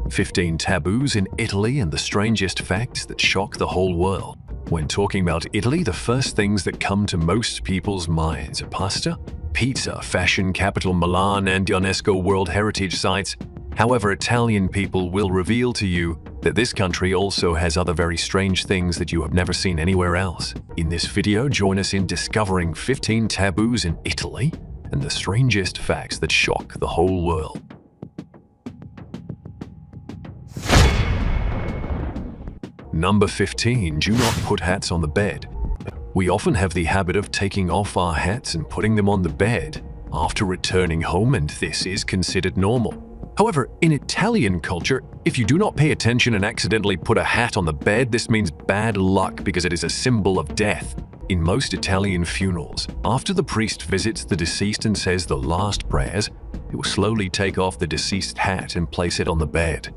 15 taboos in Italy and the strangest facts that shock the whole world. When talking about Italy, the first things that come to most people's minds are pasta, pizza, fashion capital Milan, and UNESCO World Heritage sites. However, Italian people will reveal to you that this country also has other very strange things that you have never seen anywhere else. In this video, join us in discovering 15 taboos in Italy and the strangest facts that shock the whole world. Number 15. Do not put hats on the bed. We often have the habit of taking off our hats and putting them on the bed after returning home, and this is considered normal. However, in Italian culture, if you do not pay attention and accidentally put a hat on the bed, this means bad luck because it is a symbol of death. In most Italian funerals, after the priest visits the deceased and says the last prayers, he will slowly take off the deceased hat and place it on the bed.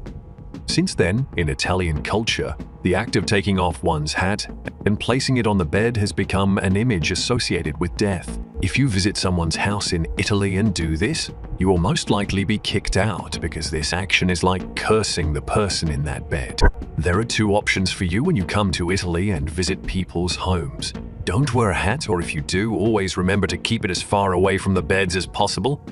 Since then, in Italian culture, the act of taking off one's hat and placing it on the bed has become an image associated with death. If you visit someone's house in Italy and do this, you will most likely be kicked out because this action is like cursing the person in that bed. There are two options for you when you come to Italy and visit people's homes. Don't wear a hat, or if you do, always remember to keep it as far away from the beds as possible.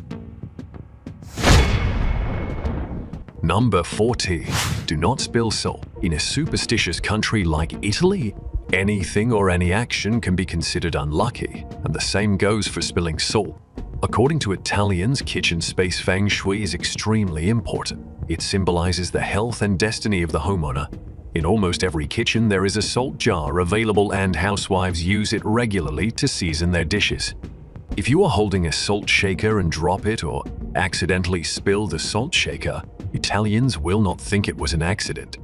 Number 40. Do not spill salt. In a superstitious country like Italy, anything or any action can be considered unlucky, and the same goes for spilling salt. According to Italians, kitchen space feng shui is extremely important. It symbolizes the health and destiny of the homeowner. In almost every kitchen, there is a salt jar available, and housewives use it regularly to season their dishes. If you are holding a salt shaker and drop it or accidentally spill the salt shaker, Italians will not think it was an accident.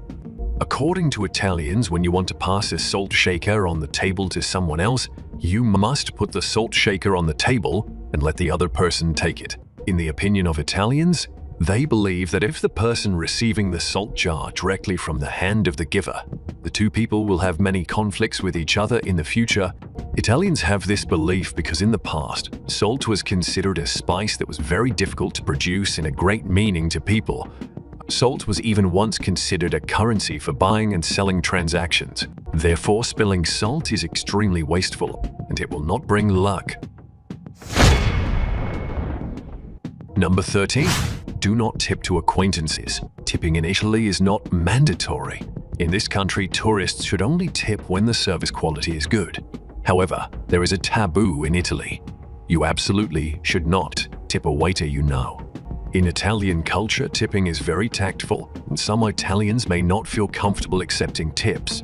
According to Italians, when you want to pass a salt shaker on the table to someone else, you must put the salt shaker on the table and let the other person take it. In the opinion of Italians, they believe that if the person receiving the salt jar directly from the hand of the giver, the two people will have many conflicts with each other in the future. Italians have this belief because in the past, salt was considered a spice that was very difficult to produce and a great meaning to people. Salt was even once considered a currency for buying and selling transactions. Therefore, spilling salt is extremely wasteful, and it will not bring luck. Number 13. Do not tip to acquaintances. Tipping in Italy is not mandatory. In this country, tourists should only tip when the service quality is good. However, there is a taboo in Italy. You absolutely should not tip a waiter you know. In Italian culture, tipping is very tactful, and some Italians may not feel comfortable accepting tips.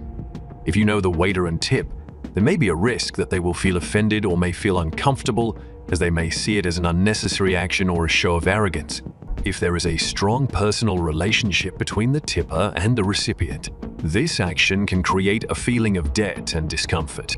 If you know the waiter and tip, there may be a risk that they will feel offended or may feel uncomfortable, as they may see it as an unnecessary action or a show of arrogance. If there is a strong personal relationship between the tipper and the recipient, this action can create a feeling of debt and discomfort.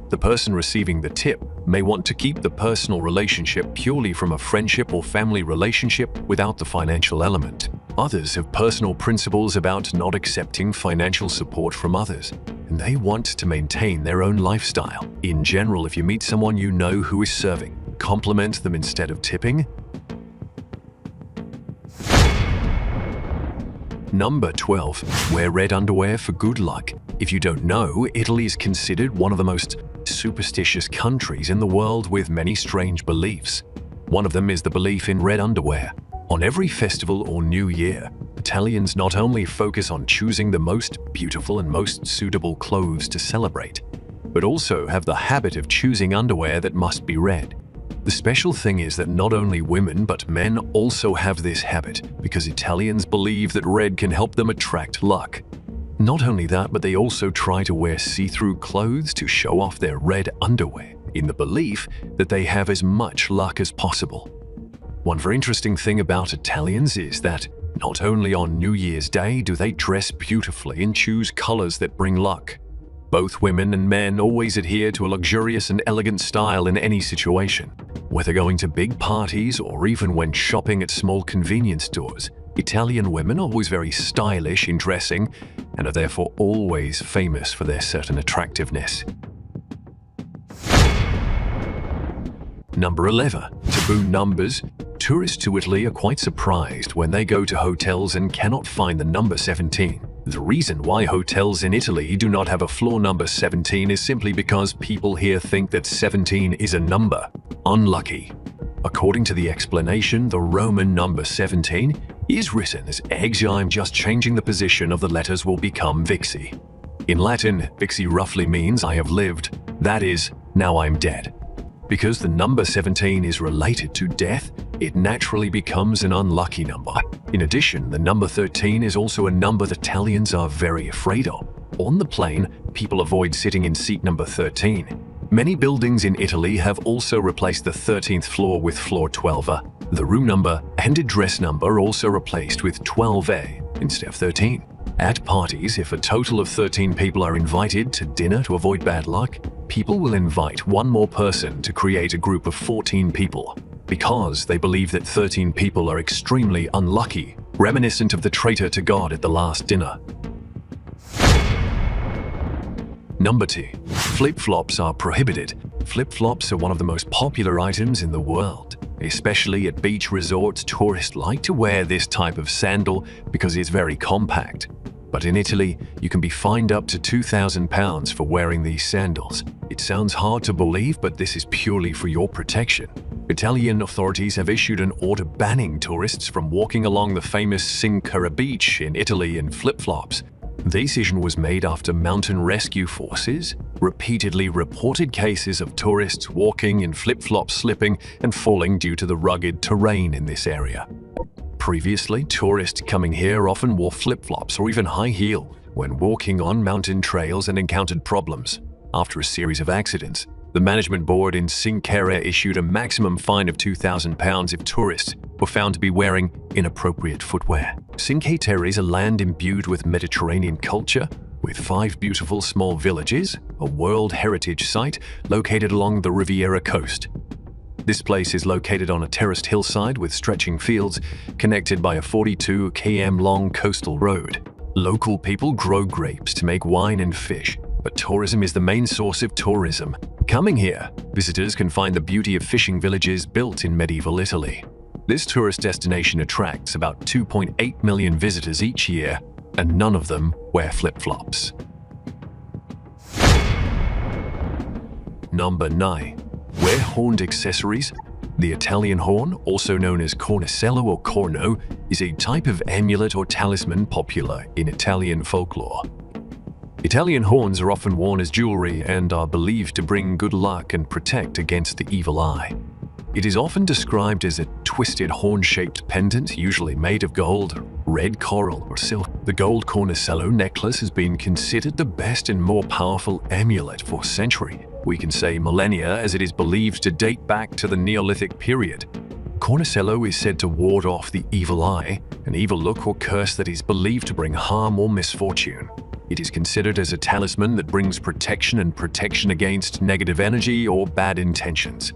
The person receiving the tip may want to keep the personal relationship purely from a friendship or family relationship without the financial element. Others have personal principles about not accepting financial support from others, and they want to maintain their own lifestyle. In general, if you meet someone you know who is serving, compliment them instead of tipping. Number 12. Wear red underwear for good luck. If you don't know, Italy is considered one of the most superstitious countries in the world with many strange beliefs. One of them is the belief in red underwear. On every festival or New Year, Italians not only focus on choosing the most beautiful and most suitable clothes to celebrate, but also have the habit of choosing underwear that must be red. The special thing is that not only women but men also have this habit because Italians believe that red can help them attract luck. Not only that, but they also try to wear see-through clothes to show off their red underwear in the belief that they have as much luck as possible. One very interesting thing about Italians is that not only on New Year's Day do they dress beautifully and choose colors that bring luck. Both women and men always adhere to a luxurious and elegant style in any situation. Whether going to big parties or even when shopping at small convenience stores, Italian women are always very stylish in dressing and are therefore always famous for their certain attractiveness. Number 11. Taboo numbers Tourists to Italy are quite surprised when they go to hotels and cannot find the number 17. The reason why hotels in Italy do not have a floor number 17 is simply because people here think that 17 is a number. Unlucky. According to the explanation, the Roman number 17 is written as eggs. I'm just changing the position of the letters will become vixi. In Latin, vixi roughly means I have lived, that is, now I'm dead. Because the number 17 is related to death, it naturally becomes an unlucky number. In addition, the number 13 is also a number that Italians are very afraid of. On the plane, people avoid sitting in seat number 13. Many buildings in Italy have also replaced the 13th floor with floor 12A. The room number and address number also replaced with 12A instead of 13. At parties, if a total of 13 people are invited to dinner to avoid bad luck, people will invite one more person to create a group of 14 people, because they believe that 13 people are extremely unlucky, reminiscent of the traitor to God at the last dinner. Number 2. Flip-flops are prohibited. Flip-flops are one of the most popular items in the world. Especially at beach resorts, tourists like to wear this type of sandal because it's very compact. But in Italy, you can be fined up to £2,000 for wearing these sandals. It sounds hard to believe, but this is purely for your protection. Italian authorities have issued an order banning tourists from walking along the famous Cinque beach in Italy in flip-flops. The decision was made after mountain rescue forces repeatedly reported cases of tourists walking in flip-flops slipping and falling due to the rugged terrain in this area. Previously, tourists coming here often wore flip-flops or even high heel when walking on mountain trails and encountered problems. After a series of accidents, the management board in Cinque issued a maximum fine of £2,000 if tourists were found to be wearing inappropriate footwear. Cinque Terre is a land imbued with Mediterranean culture, with 5 beautiful small villages, a World Heritage Site located along the Riviera coast. This place is located on a terraced hillside with stretching fields, connected by a 42 km long coastal road. Local people grow grapes to make wine and fish, but tourism is the main source of tourism. Coming here, visitors can find the beauty of fishing villages built in medieval Italy. This tourist destination attracts about 2.8 million visitors each year, and none of them wear flip-flops. Number 9. Wear horned accessories. The Italian horn, also known as cornicello or corno, is a type of amulet or talisman popular in Italian folklore. Italian horns are often worn as jewelry and are believed to bring good luck and protect against the evil eye. It is often described as a twisted horn-shaped pendant, usually made of gold, red coral, or silk. The gold cornicello necklace has been considered the best and more powerful amulet for centuries. We can say millennia, as it is believed to date back to the Neolithic period. Cornicello is said to ward off the evil eye, an evil look or curse that is believed to bring harm or misfortune. It is considered as a talisman that brings protection and protection against negative energy or bad intentions.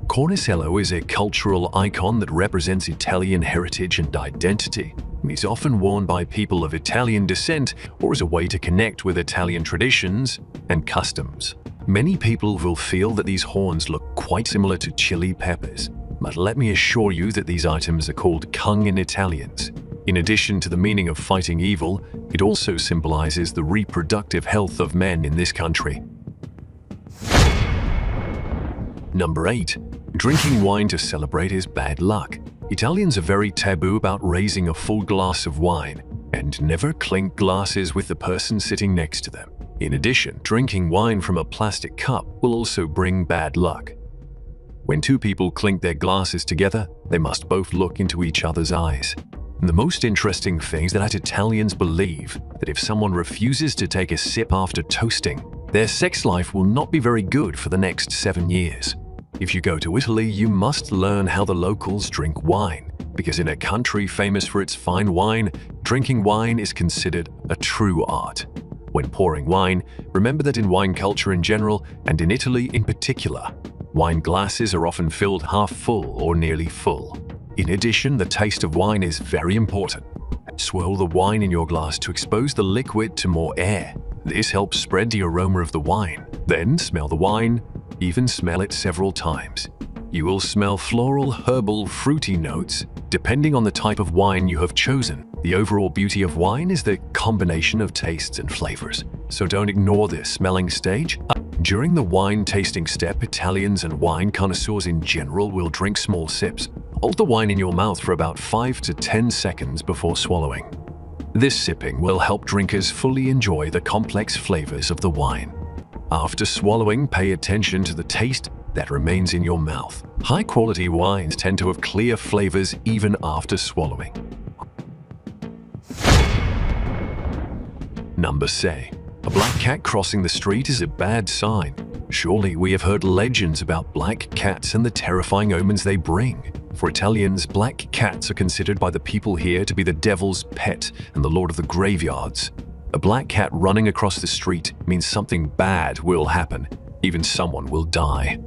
Cornicello is a cultural icon that represents Italian heritage and identity, and is often worn by people of Italian descent or as a way to connect with Italian traditions and customs. Many people will feel that these horns look quite similar to chili peppers, but let me assure you that these items are called kung in Italians. In addition to the meaning of fighting evil, it also symbolizes the reproductive health of men in this country. Number 8. Drinking wine to celebrate is bad luck. Italians are very taboo about raising a full glass of wine and never clink glasses with the person sitting next to them. In addition, drinking wine from a plastic cup will also bring bad luck. When two people clink their glasses together, they must both look into each other's eyes. And the most interesting thing is that Italians believe that if someone refuses to take a sip after toasting, their sex life will not be very good for the next 7 years. If you go to Italy, you must learn how the locals drink wine, because in a country famous for its fine wine, drinking wine is considered a true art. When pouring wine, remember that in wine culture in general, and in Italy in particular, wine glasses are often filled half full or nearly full. In addition, the taste of wine is very important. Swirl the wine in your glass to expose the liquid to more air. This helps spread the aroma of the wine. Then smell the wine, even smell it several times. You will smell floral, herbal, fruity notes, depending on the type of wine you have chosen. The overall beauty of wine is the combination of tastes and flavors, so don't ignore this smelling stage. During the wine tasting step, Italians and wine connoisseurs in general will drink small sips. Hold the wine in your mouth for about 5 to 10 seconds before swallowing. This sipping will help drinkers fully enjoy the complex flavors of the wine. After swallowing, pay attention to the taste that remains in your mouth. High-quality wines tend to have clear flavors even after swallowing. Number 6. A black cat crossing the street is a bad sign. Surely we have heard legends about black cats and the terrifying omens they bring. For Italians, black cats are considered by the people here to be the devil's pet and the lord of the graveyards. A black cat running across the street means something bad will happen. Even someone will die.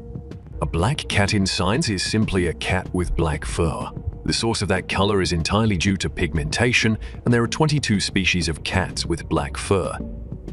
A black cat in science is simply a cat with black fur. The source of that color is entirely due to pigmentation, and there are 22 species of cats with black fur.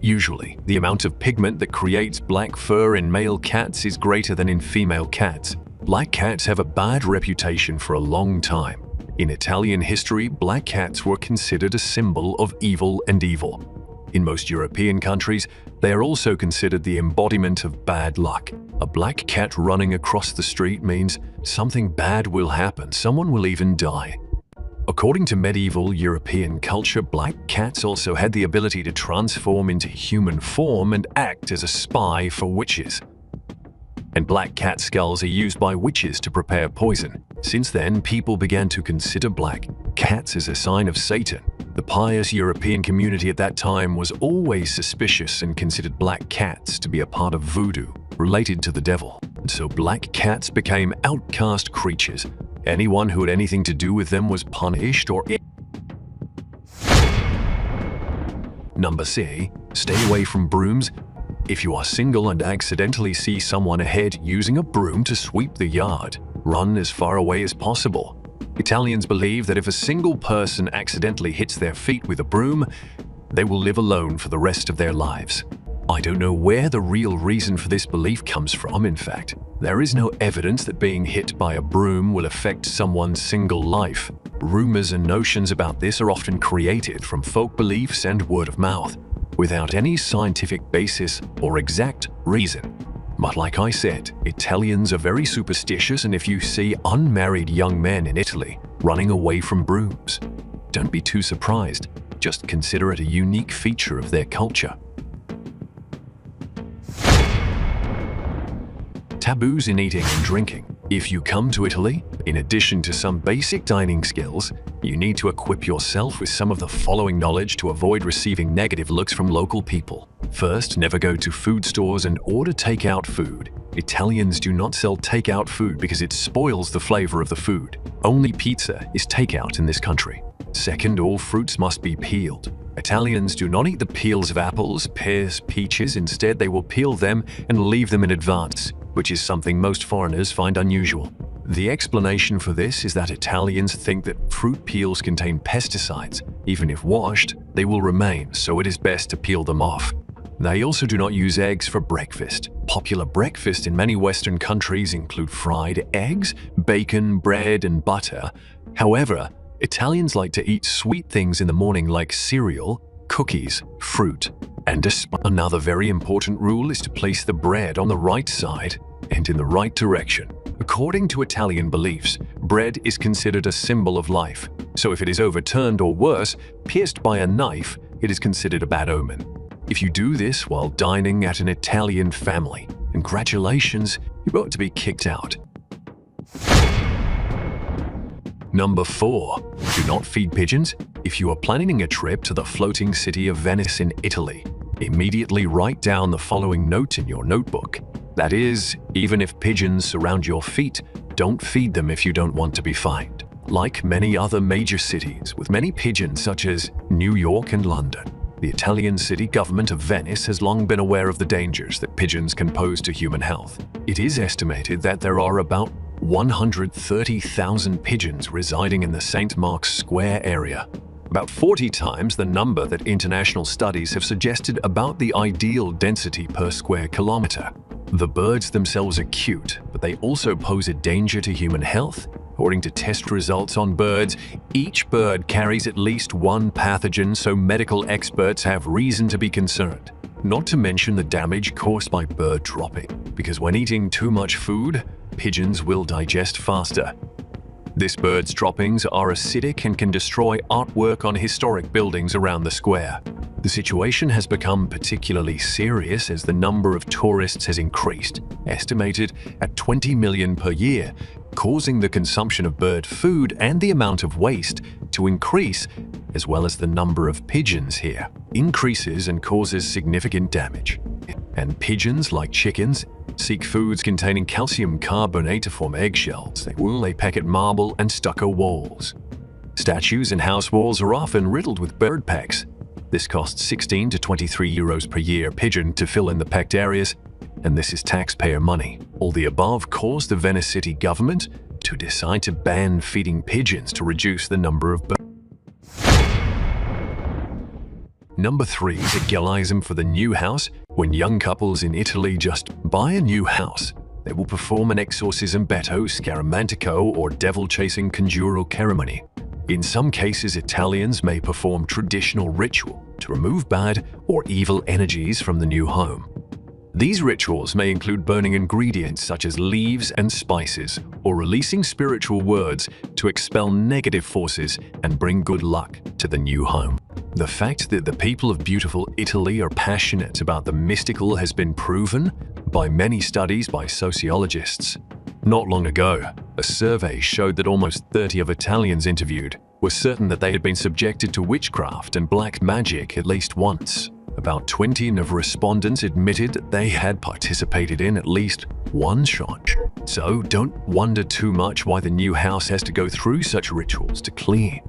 Usually, the amount of pigment that creates black fur in male cats is greater than in female cats. Black cats have a bad reputation for a long time. In Italian history, black cats were considered a symbol of evil and evil. In most European countries, they are also considered the embodiment of bad luck. A black cat running across the street means something bad will happen, someone will even die. According to medieval European culture, black cats also had the ability to transform into human form and act as a spy for witches. And black cat skulls are used by witches to prepare poison. Since then, people began to consider black cats as a sign of Satan. The pious European community at that time was always suspicious and considered black cats to be a part of voodoo, related to the devil. And so black cats became outcast creatures. Anyone who had anything to do with them was punished or... Number C. Stay away from brooms. If you are single and accidentally see someone ahead using a broom to sweep the yard, run as far away as possible. Italians believe that if a single person accidentally hits their feet with a broom, they will live alone for the rest of their lives. I don't know where the real reason for this belief comes from, in fact. There is no evidence that being hit by a broom will affect someone's single life. Rumors and notions about this are often created from folk beliefs and word of mouth, without any scientific basis or exact reason. But like I said, Italians are very superstitious, and if you see unmarried young men in Italy running away from brooms, don't be too surprised. Just consider it a unique feature of their culture. Taboos in eating and drinking. If you come to Italy, in addition to some basic dining skills, you need to equip yourself with some of the following knowledge to avoid receiving negative looks from local people. First, never go to food stores and order takeout food. Italians do not sell takeout food because it spoils the flavor of the food. Only pizza is takeout in this country. Second, all fruits must be peeled. Italians do not eat the peels of apples, pears, peaches. Instead, they will peel them and leave them in advance, which is something most foreigners find unusual. The explanation for this is that Italians think that fruit peels contain pesticides. Even if washed, they will remain, so it is best to peel them off. They also do not use eggs for breakfast. Popular breakfast in many Western countries include fried eggs, bacon, bread, and butter. However, Italians like to eat sweet things in the morning like cereal, cookies, fruit, and another very important rule is to place the bread on the right side and in the right direction. According to Italian beliefs, bread is considered a symbol of life. So if it is overturned or worse, pierced by a knife, it is considered a bad omen. If you do this while dining at an Italian family, congratulations, you're about to be kicked out. Number 4. Do not feed pigeons. If you are planning a trip to the floating city of Venice in Italy, immediately write down the following note in your notebook. That is, even if pigeons surround your feet, don't feed them if you don't want to be fined. Like many other major cities with many pigeons such as New York and London, the Italian city government of Venice has long been aware of the dangers that pigeons can pose to human health. It is estimated that there are about 130,000 pigeons residing in the St. Mark's Square area, about 40 times the number that international studies have suggested about the ideal density per square kilometer. The birds themselves are cute, but they also pose a danger to human health. According to test results on birds, each bird carries at least one pathogen, so medical experts have reason to be concerned. Not to mention the damage caused by bird dropping, because when eating too much food, pigeons will digest faster. This bird's droppings are acidic and can destroy artwork on historic buildings around the square. The situation has become particularly serious as the number of tourists has increased, estimated at 20 million per year, causing the consumption of bird food and the amount of waste to increase, as well as the number of pigeons here increases and causes significant damage. And pigeons, like chickens, seek foods containing calcium carbonate to form eggshells. They peck at marble and stucco walls. Statues and house walls are often riddled with bird pecks. This costs 16 to 23 euros per year pigeon to fill in the pecked areas, and this is taxpayer money. All the above caused the Venice city government to decide to ban feeding pigeons to reduce the number of birds. Number 3. The Gillism for the new house. When young couples in Italy just buy a new house, they will perform an exorcism betto, scaramantico, or devil-chasing conjural ceremony. In some cases, Italians may perform traditional ritual to remove bad or evil energies from the new home. These rituals may include burning ingredients such as leaves and spices, or releasing spiritual words to expel negative forces and bring good luck to the new home. The fact that the people of beautiful Italy are passionate about the mystical has been proven by many studies by sociologists. Not long ago, a survey showed that almost 30 of Italians interviewed were certain that they had been subjected to witchcraft and black magic at least once. About 20 of respondents admitted that they had participated in at least one shrine. So don't wonder too much why the new house has to go through such rituals to clean.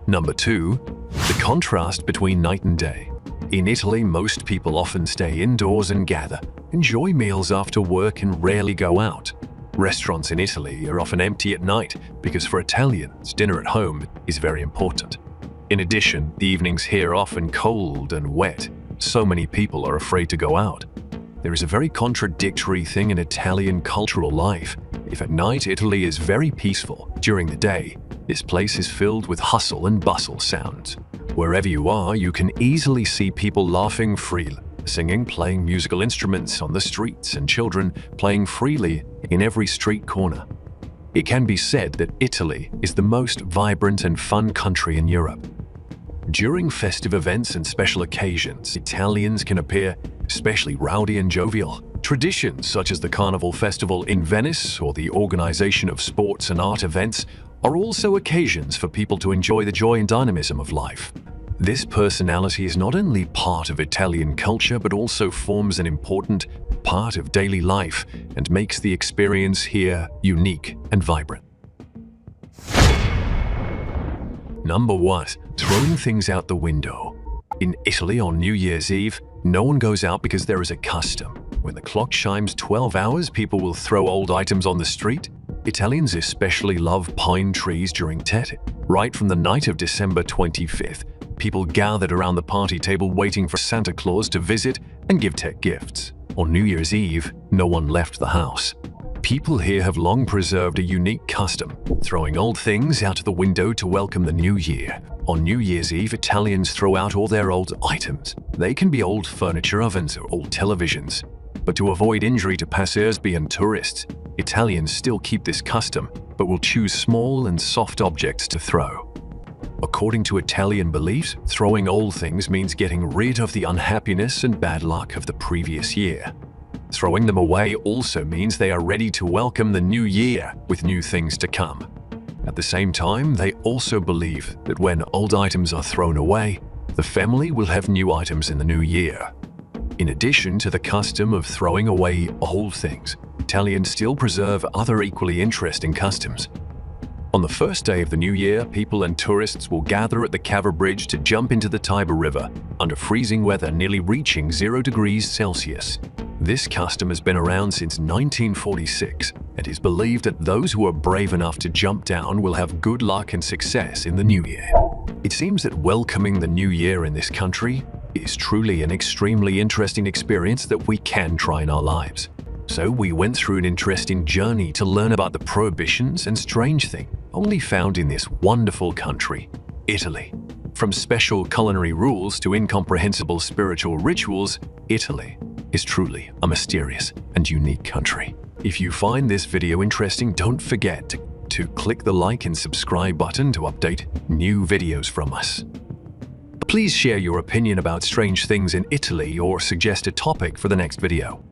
Number 2. The contrast between night and day. In Italy, most people often stay indoors and gather, enjoy meals after work, and rarely go out. Restaurants in Italy are often empty at night because for Italians, dinner at home is very important. In addition, the evenings here are often cold and wet. So many people are afraid to go out. There is a very contradictory thing in Italian cultural life. If at night Italy is very peaceful, during the day, this place is filled with hustle and bustle sounds. Wherever you are, you can easily see people laughing freely, singing, playing musical instruments on the streets, and children playing freely in every street corner. It can be said that Italy is the most vibrant and fun country in Europe. During festive events and special occasions, Italians can appear especially rowdy and jovial. Traditions such as the Carnival Festival in Venice or the organization of sports and art events are also occasions for people to enjoy the joy and dynamism of life. This personality is not only part of Italian culture but also forms an important part of daily life and makes the experience here unique and vibrant. Number 1. Throwing things out the window. In Italy on New Year's Eve, no one goes out because there is a custom. When the clock chimes 12 hours, people will throw old items on the street. Italians especially love pine trees during Tete. Right from the night of December 25th, people gathered around the party table waiting for Santa Claus to visit and give Tete gifts. On New Year's Eve, no one left the house. People here have long preserved a unique custom, throwing old things out of the window to welcome the new year. On New Year's Eve, Italians throw out all their old items. They can be old furniture ovens or old televisions. But to avoid injury to passers-by and tourists, Italians still keep this custom, but will choose small and soft objects to throw. According to Italian beliefs, throwing old things means getting rid of the unhappiness and bad luck of the previous year. Throwing them away also means they are ready to welcome the new year with new things to come. At the same time, they also believe that when old items are thrown away, the family will have new items in the new year. In addition to the custom of throwing away old things, Italians still preserve other equally interesting customs. On the first day of the new year, people and tourists will gather at the Cava Bridge to jump into the Tiber River under freezing weather nearly reaching 0 degrees Celsius. This custom has been around since 1946 and is believed that those who are brave enough to jump down will have good luck and success in the new year. It seems that welcoming the new year in this country is truly an extremely interesting experience that we can try in our lives. So we went through an interesting journey to learn about the prohibitions and strange things only found in this wonderful country, Italy. From special culinary rules to incomprehensible spiritual rituals, Italy is truly a mysterious and unique country. If you find this video interesting, don't forget to click the like and subscribe button to update new videos from us. Please share your opinion about strange things in Italy or suggest a topic for the next video.